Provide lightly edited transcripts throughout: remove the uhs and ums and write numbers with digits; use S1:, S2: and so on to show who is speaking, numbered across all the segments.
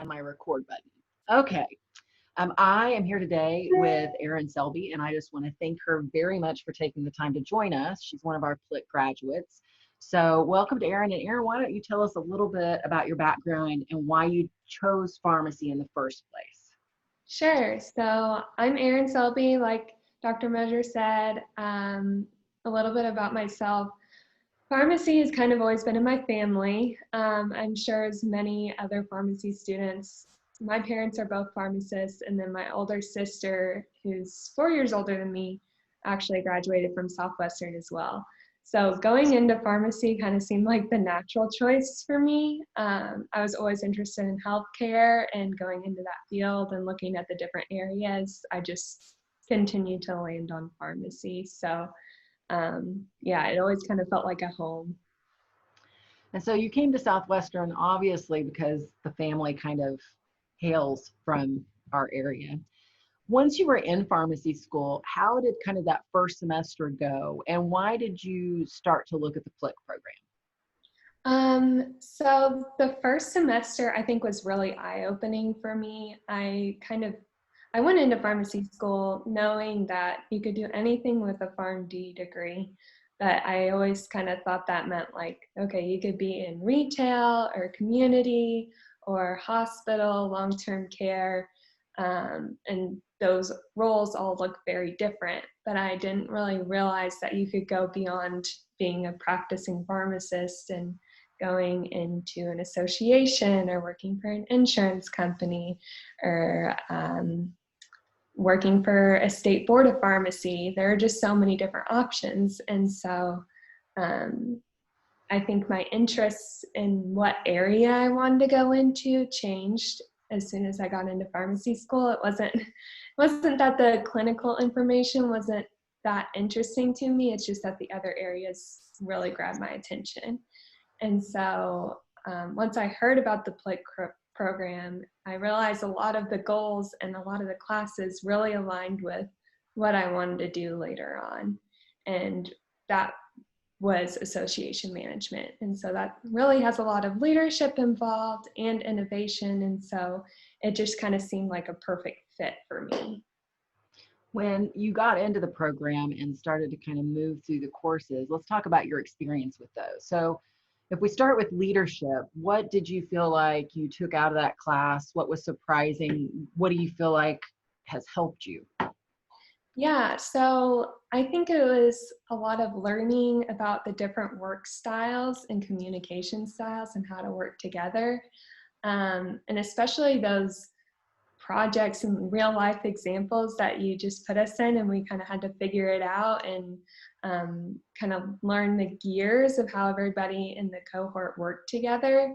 S1: my record button. Okay. I am here today with Erin Selby, and I just want to thank her very much for taking the time to join us. She's one of our PLIQ graduates. So welcome to Erin. And Erin, why don't you tell us a little bit about your background and why you chose pharmacy in the first place?
S2: Sure. So I'm Erin Selby, like Dr. Moser said. A little bit about myself. Pharmacy has kind of always been in my family. I'm sure as many other pharmacy students, my parents are both pharmacists, and then my older sister, who's 4 years older than me, actually graduated from Southwestern as well. So going into pharmacy kind of seemed like the natural choice for me. I was always interested in healthcare, and going into that field and looking at the different areas, I just continued to land on pharmacy. So yeah, it always kind of felt like a home.
S1: And so you came to Southwestern, obviously, because the family kind of hails from our area. Once you were in pharmacy school, how did kind of that first semester go? And why did you start to look at the PLIQ program?
S2: So the first semester I think was really eye-opening for me. I went into pharmacy school knowing that you could do anything with a PharmD degree, but I always kind of thought that meant like, okay, you could be in retail or community or hospital, long-term care, and those roles all look very different, but I didn't really realize that you could go beyond being a practicing pharmacist and going into an association or working for an insurance company or working for a state board of pharmacy. There are just so many different options. And so I think my interests in what area I wanted to go into changed as soon as I got into pharmacy school. It wasn't that the clinical information wasn't that interesting to me. It's just that the other areas really grabbed my attention. And so once I heard about the PLIQ program, I realized a lot of the goals and a lot of the classes really aligned with what I wanted to do later on. And that was association management. And so that really has a lot of leadership involved and innovation. And so it just kind of seemed like a perfect fit for me.
S1: When you got into the program and started to kind of move through the courses, let's talk about your experience with those. So if we start with leadership, what did you feel like you took out of that class? What was surprising? What do you feel like has helped you?
S2: Yeah, so I think it was a lot of learning about the different work styles and communication styles and how to work together. And especially those projects and real life examples that you just put us in, and we kind of had to figure it out and kind of learn the gears of how everybody in the cohort worked together.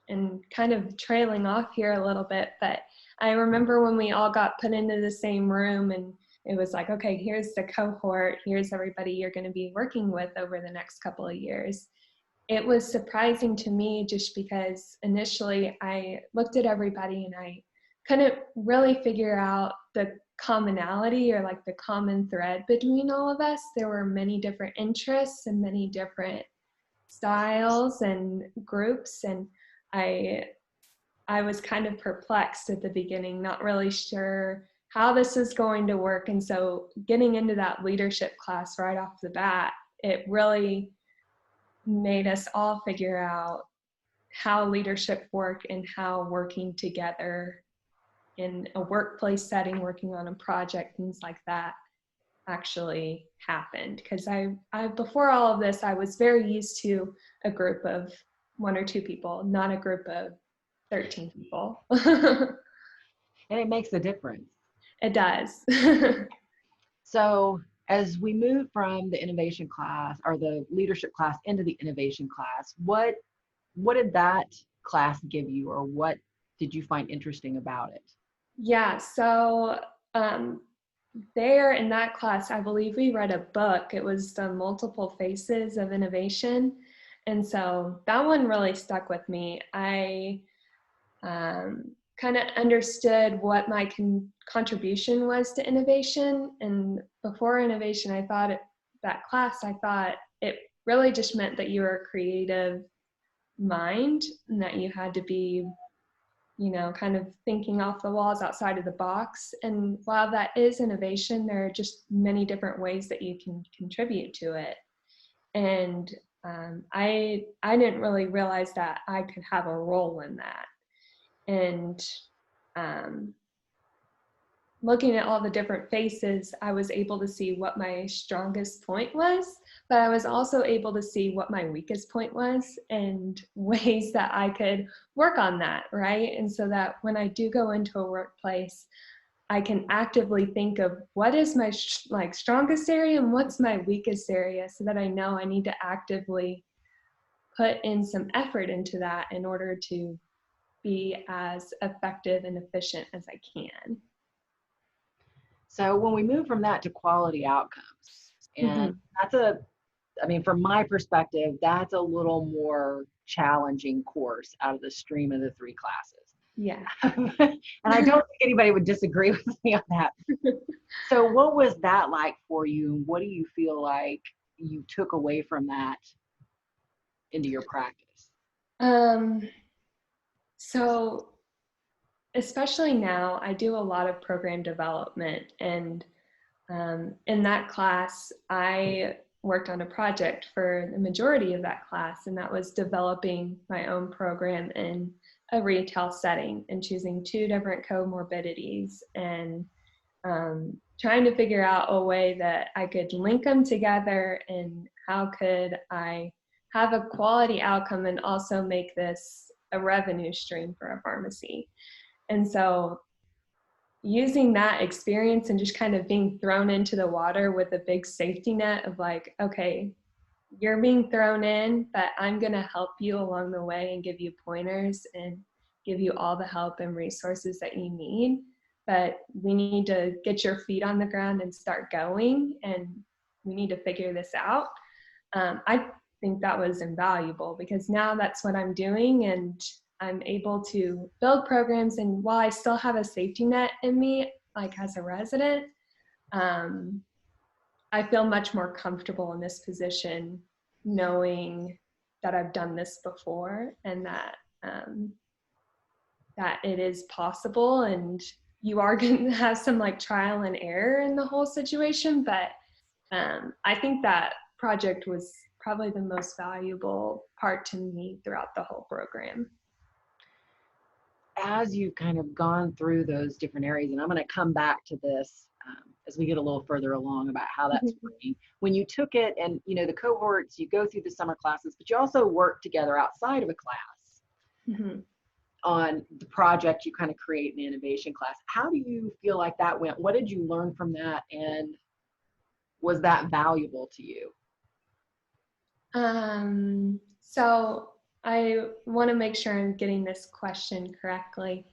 S2: And kind of trailing off here a little bit, but I remember when we all got put into the same room and it was like, okay, here's the cohort, here's everybody you're going to be working with over the next couple of years. It was surprising to me just because initially I looked at everybody and I couldn't really figure out the commonality or like the common thread between all of us. There were many different interests and many different styles and groups, and I was kind of perplexed at the beginning, not really sure how this is going to work. And so getting into that leadership class right off the bat, it really made us all figure out how leadership work and how working together in a workplace setting, working on a project, things like that actually happened. Because I before all of this, I was very used to a group of 1 or 2 people, not a group of 13 people.
S1: And it makes a difference.
S2: It does.
S1: So as we move from the innovation class or the leadership class into the innovation class, what did that class give you, or what did you find interesting about it?
S2: Yeah, so there in that class, I believe we read a book. It was The Multiple Faces of Innovation. And so that one really stuck with me. I kind of understood what my contribution was to innovation. And before innovation, I thought that class, I thought it really just meant that you were a creative mind, and that you had to be, you know, kind of thinking off the walls outside of the box. And while that is innovation, there are just many different ways that you can contribute to it. And I didn't really realize that I could have a role in that. And um, looking at all the different faces, I was able to see what my strongest point was, but I was also able to see what my weakest point was and ways that I could work on that, right? And so that when I do go into a workplace, I can actively think of what is my strongest area and what's my weakest area, so that I know I need to actively put in some effort into that in order to be as effective and efficient as I can.
S1: So when we move from that to quality outcomes, and
S2: Mm-hmm.
S1: I mean, from my perspective, that's a little more challenging course out of the stream of the three classes.
S2: Yeah.
S1: And I don't think anybody would disagree with me on that. So what was that like for you? What do you feel like you took away from that into your practice?
S2: Um, so especially now, I do a lot of program development, and in that class, I worked on a project for the majority of that class, and that was developing my own program in a retail setting and choosing two different comorbidities and trying to figure out a way that I could link them together, and how could I have a quality outcome and also make this a revenue stream for a pharmacy. And so using that experience and just kind of being thrown into the water with a big safety net of like, okay, you're being thrown in, but I'm going to help you along the way and give you pointers and give you all the help and resources that you need. But we need to get your feet on the ground and start going, and we need to figure this out. I think that was invaluable, because now that's what I'm doing, and I'm able to build programs. And while I still have a safety net in me, like as a resident, um, I feel much more comfortable in this position, knowing that I've done this before, and that it is possible. And you are going to have some like trial and error in the whole situation, but I think that project was probably the most valuable part to me throughout the whole program.
S1: As you've kind of gone through those different areas, and I'm going to come back to this as we get a little further along about how that's working. When you took it, and you know, the cohorts, you go through the summer classes, but you also work together outside of a class
S2: Mm-hmm.
S1: on the project you kind of create in the innovation class. How do you feel like that went? What did you learn from that, and was that valuable to you?
S2: So I want to make sure I'm getting this question correctly.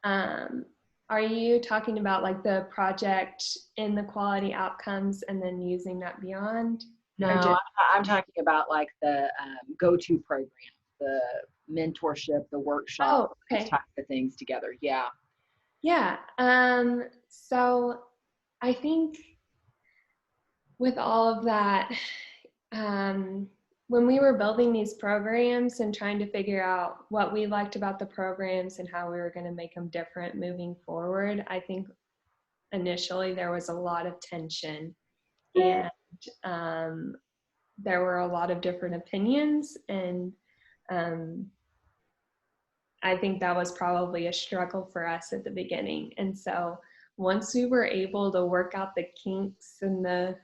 S2: Um, are you talking about like the project in the quality outcomes and then using that beyond?
S1: No,
S2: Or just,
S1: I'm talking about like the go-to program, the mentorship, the workshop,
S2: oh,
S1: those
S2: okay.
S1: types of things together. Yeah.
S2: Yeah. So I think with all of that, um, when we were building these programs and trying to figure out what we liked about the programs and how we were going to make them different moving forward, I think initially there was a lot of tension, and um, there were a lot of different opinions, and um, I think that was probably a struggle for us at the beginning. And so once we were able to work out the kinks and the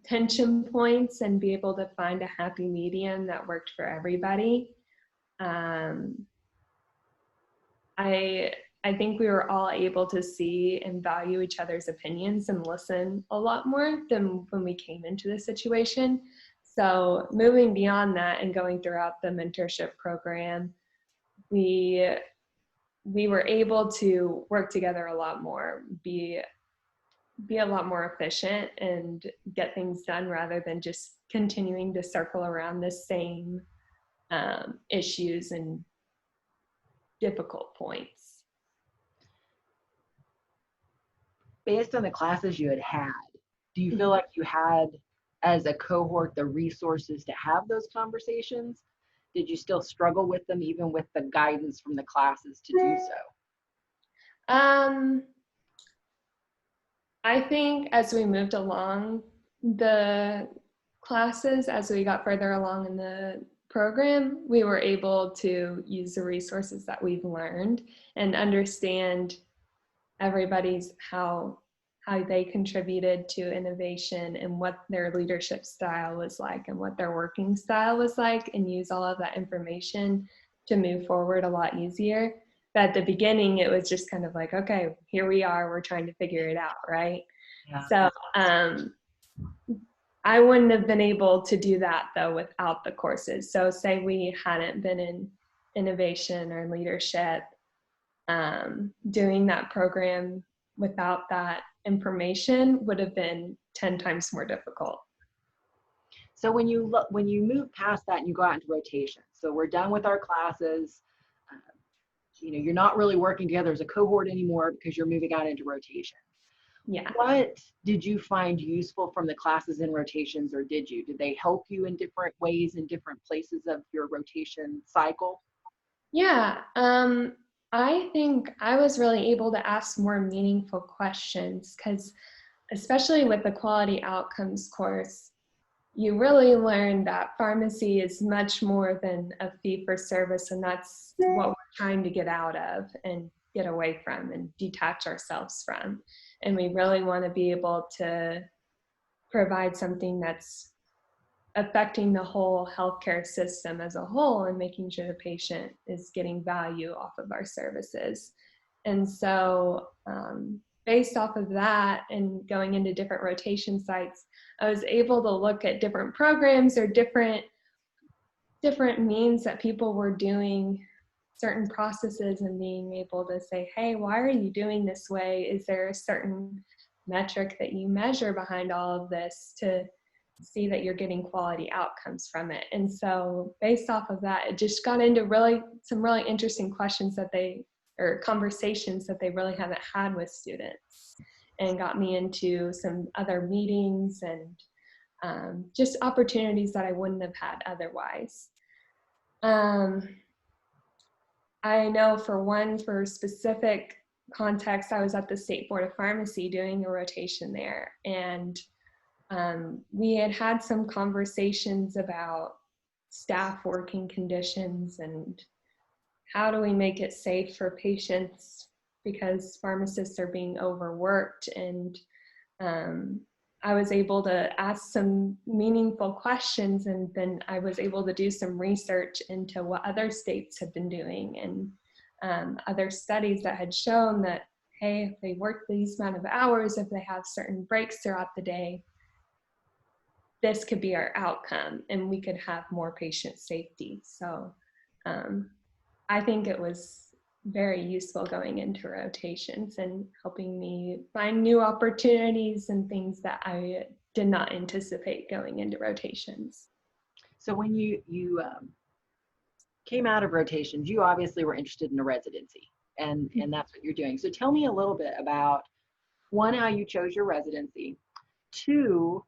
S2: tension points and be able to find a happy medium that worked for everybody, um, I I think we were all able to see and value each other's opinions and listen a lot more than when we came into the situation. So moving beyond that and going throughout the mentorship program, we we were able to work together a lot more, be a lot more efficient and get things done, rather than just continuing to circle around the same issues and difficult points.
S1: Based on the classes you had, do you feel like you had, as a cohort, the resources to have those conversations? did you still struggle with them even with the guidance from the classes to do so?
S2: Um, I think as we moved along the classes, as we got further along in the program, we were able to use the resources that we've learned and understand everybody's how they contributed to innovation and what their leadership style was like and what their working style was like, and use all of that information to move forward a lot easier. But at the beginning, it was just kind of like, okay, here we are, we're trying to figure it out, right?
S1: Yeah.
S2: So I wouldn't have been able to do that though without the courses. So say we hadn't been in innovation or leadership, doing that program without that information would have been 10 times more difficult.
S1: So when you move past that and you go out into rotation, so we're done with our classes, you're not really working together as a cohort anymore because you're moving out into rotation.
S2: Yeah.
S1: What did you find useful from the classes in rotations, or did they help you in different ways in different places of your rotation cycle?
S2: Yeah. I think I was really able to ask more meaningful questions because, especially with the quality outcomes course, you really learn that pharmacy is much more than a fee for service, and that's what we're trying to get out of and get away from and detach ourselves from. And we really want to be able to provide something that's affecting the whole healthcare system as a whole and making sure the patient is getting value off of our services. And so based off of that and going into different rotation sites, I was able to look at different programs or different means that people were doing certain processes and being able to say, hey, why are you doing this way? Is there a certain metric that you measure behind all of this to see that you're getting quality outcomes from it? And so based off of that, it just got into some really interesting questions or conversations that they really haven't had with students, and got me into some other meetings and just opportunities that I wouldn't have had otherwise. I know for specific context, I was at the State Board of Pharmacy doing a rotation there, and we had some conversations about staff working conditions and how do we make it safe for patients because pharmacists are being overworked. And I was able to ask some meaningful questions, and then I was able to do some research into what other states have been doing and other studies that had shown that, hey, if they work these amount of hours, if they have certain breaks throughout the day, this could be our outcome and we could have more patient safety. So I think it was very useful going into rotations and helping me find new opportunities and things that I did not anticipate going into rotations.
S1: So when you came out of rotations, you obviously were interested in a residency, and that's what you're doing. So tell me a little bit about, one, how you chose your residency, two,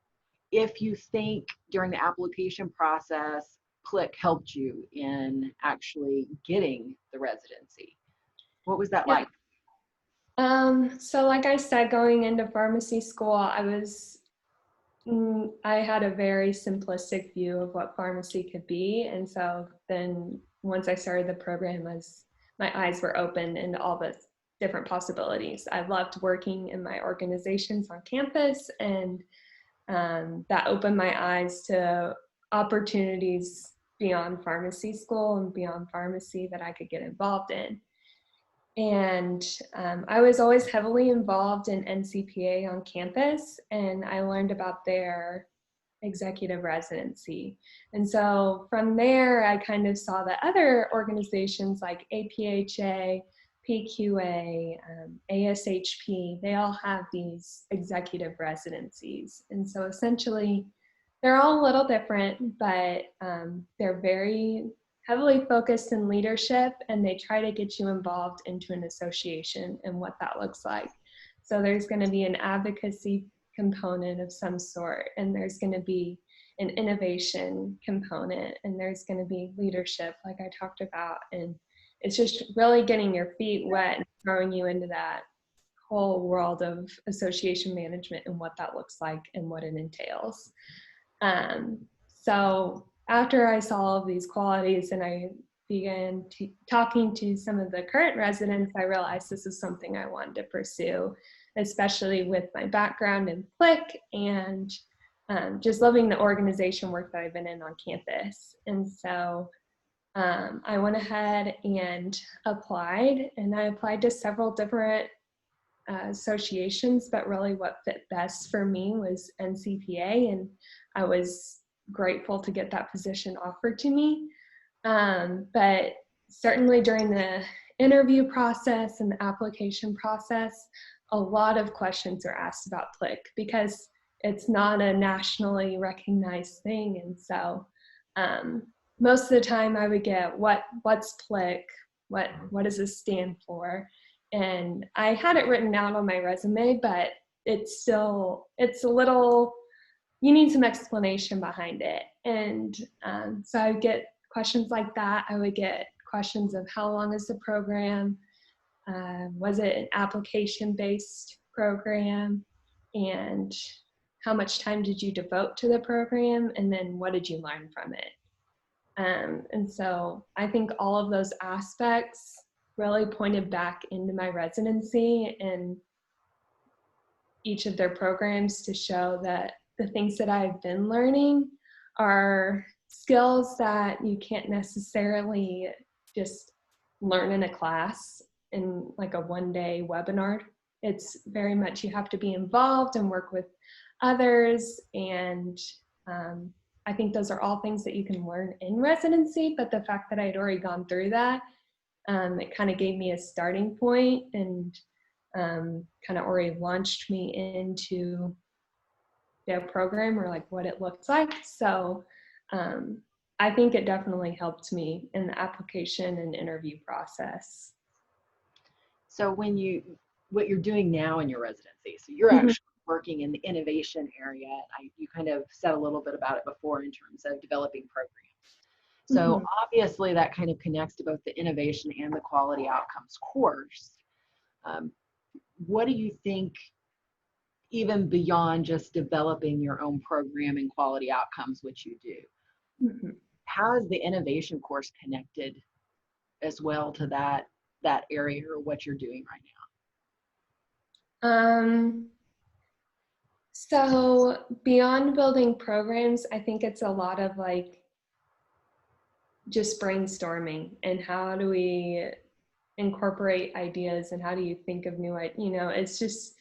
S1: if you think during the application process, PLIQ helped you in actually getting the residency. What was that like?
S2: So like I said, going into pharmacy school, I had a very simplistic view of what pharmacy could be. And so then once I started the program, my eyes were open into all the different possibilities. I loved working in my organizations on campus, and that opened my eyes to opportunities beyond pharmacy school and beyond pharmacy that I could get involved in. And I was always heavily involved in NCPA on campus, and I learned about their executive residency. And so from there, I kind of saw that other organizations like APHA, PQA, ASHP, they all have these executive residencies. And so essentially, they're all a little different, but they're very heavily focused in leadership, and they try to get you involved into an association and what that looks like. So there's going to be an advocacy component of some sort, and there's going to be an innovation component, and there's going to be leadership, like I talked about. And it's just really getting your feet wet and throwing you into that whole world of association management and what that looks like and what it entails. So after I saw all of these qualities and I began talking to some of the current residents, I realized this is something I wanted to pursue, especially with my background in PLIQ and just loving the organization work that I've been in on campus. And so I went ahead and applied, and I applied to several different associations, but really what fit best for me was NCPA, and I was grateful to get that position offered to me. But certainly during the interview process and the application process, a lot of questions are asked about PLIQ because it's not a nationally recognized thing. And so most of the time I would get, what's PLIQ? What does this stand for? And I had it written down on my resume, but it's a little, you need some explanation behind it. And so I would get questions like that. I would get questions of how long is the program? Was it an application-based program? And how much time did you devote to the program? And then what did you learn from it? And so I think all of those aspects really pointed back into my residency and each of their programs to show that the things that I've been learning are skills that you can't necessarily just learn in a class in like a one-day webinar. It's very much, you have to be involved and work with others. And I think those are all things that you can learn in residency, but the fact that I'd already gone through that, it kind of gave me a starting point and kind of already launched me into their program or like what it looks like. So I think it definitely helped me in the application and interview process.
S1: So what you're doing now in your residency, so you're actually working in the innovation area. You kind of said a little bit about it before in terms of developing programs. So obviously that kind of connects to both the innovation and the quality outcomes course. What do you think, even beyond just developing your own program and quality outcomes, which you do, how is the innovation course connected as well to that area or what you're doing right now?
S2: So beyond building programs, I think it's a lot of like just brainstorming and how do we incorporate ideas and how do you think of new ideas, it's just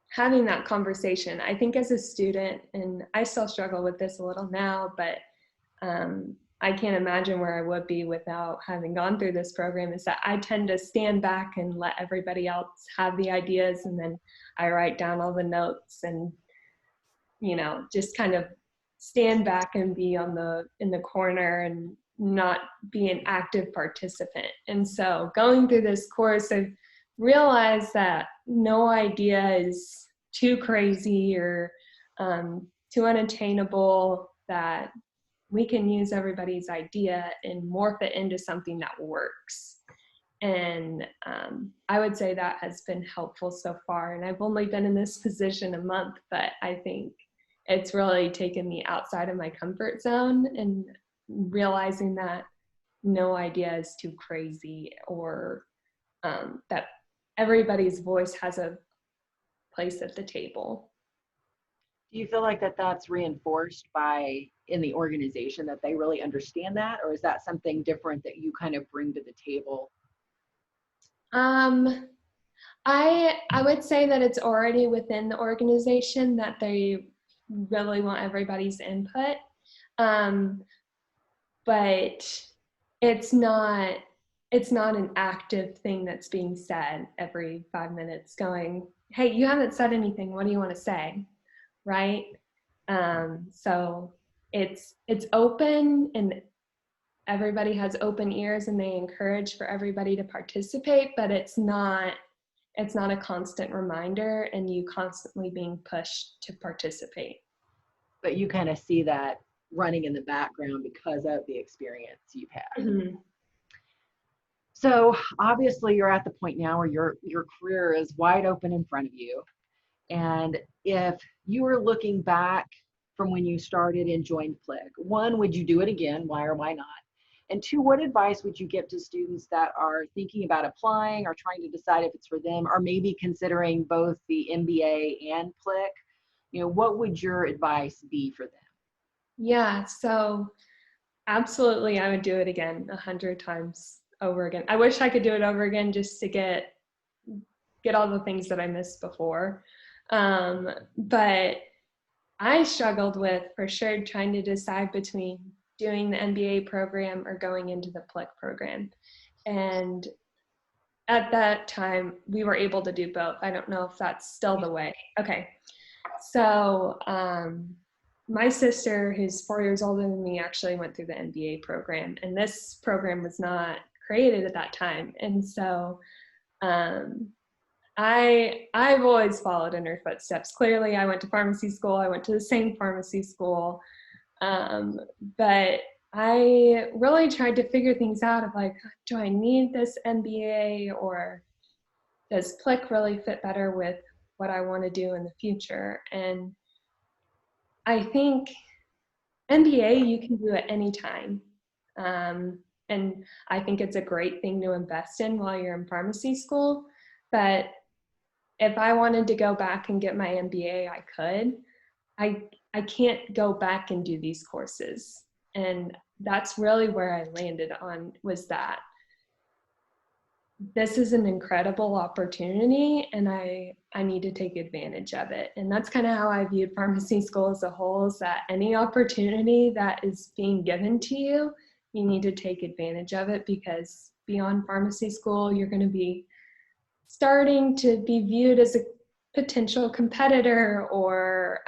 S2: having that conversation. I think as a student, and I still struggle with this a little now, but I can't imagine where I would be without having gone through this program, is that I tend to stand back and let everybody else have the ideas, and then I write down all the notes and, just kind of stand back and be in the corner and not be an active participant. And so going through this course, I've realized that no idea is too crazy or too unattainable, that we can use everybody's idea and morph it into something that works. And I would say that has been helpful so far. And I've only been in this position a month, but I think it's really taken me outside of my comfort zone and realizing that no idea is too crazy, or that everybody's voice has a place at the table.
S1: Do you feel like that's reinforced in the organization, that they really understand that, or is that something different that you kind of bring to the table?
S2: I would say that it's already within the organization that they really want everybody's input, but it's not an active thing that's being said every 5 minutes going, hey, you haven't said anything, what do you want to say, right? So it's open, and everybody has open ears, and they encourage for everybody to participate, but it's not a constant reminder and you constantly being pushed to participate.
S1: but you kind of see that running in the background because of the experience you've had.
S2: Mhm.
S1: So obviously you're at the point now where your career is wide open in front of you. And if you were looking back from when you started and joined PLIQ, one, would you do it again? Why or why not? And two, what advice would you give to students that are thinking about applying or trying to decide if it's for them, or maybe considering both the MBA and PLIQ? What would your advice be for them?
S2: Yeah, so absolutely, I would do it again 100 times over again. I wish I could do it over again just to get all the things that I missed before. But I struggled with, for sure, trying to decide between doing the MBA program or going into the PLIQ program. And at that time, we were able to do both. I don't know if that's still the way. Okay. So my sister, who's 4 years older than me, actually went through the MBA program. And this program was not created at that time. And so I've always followed in her footsteps. Clearly, I went to pharmacy school. I went to the same pharmacy school. But I really tried to figure things out of like, do I need this MBA, or does PLIQ really fit better with what I want to do in the future? And I think MBA you can do at any time. And I think it's a great thing to invest in while you're in pharmacy school. But if I wanted to go back and get my MBA, I could. I can't go back and do these courses. And that's really where I landed on, was that this is an incredible opportunity and I need to take advantage of it. And that's kind of how I viewed pharmacy school as a whole, is that any opportunity that is being given to you, you need to take advantage of it, because beyond pharmacy school, you're going to be starting to be viewed as a potential competitor, or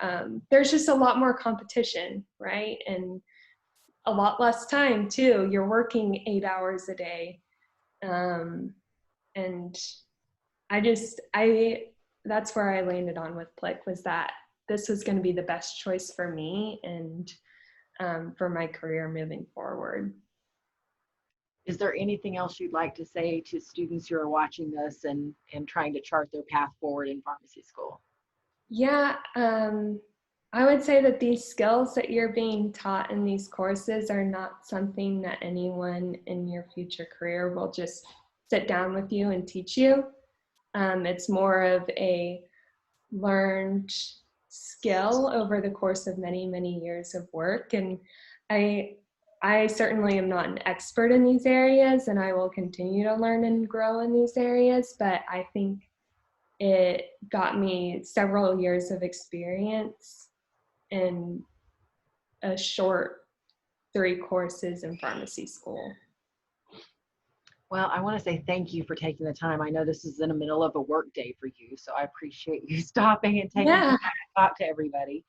S2: there's just a lot more competition, right? And a lot less time too. You're working 8 hours a day. And that's where I landed on with PLIQ, was that this was going to be the best choice for me and for my career moving forward.
S1: Is there anything else you'd like to say to students who are watching this and trying to chart their path forward in pharmacy school?
S2: Yeah, I would say that these skills that you're being taught in these courses are not something that anyone in your future career will just sit down with you and teach you. It's more of a learned skill over the course of many, many years of work. And I certainly am not an expert in these areas, and I will continue to learn and grow in these areas, but I think it got me several years of experience in a short 3 courses in pharmacy school.
S1: Well, I want to say thank you for taking the time. I know this is in the middle of a work day for you, so I appreciate you stopping and taking
S2: Yeah.
S1: time to talk to everybody.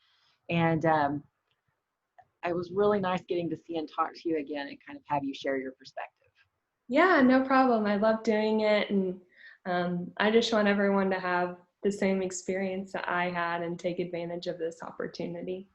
S1: And it was really nice getting to see and talk to you again and kind of have you share your perspective.
S2: Yeah, no problem. I love doing it. And I just want everyone to have the same experience that I had and take advantage of this opportunity.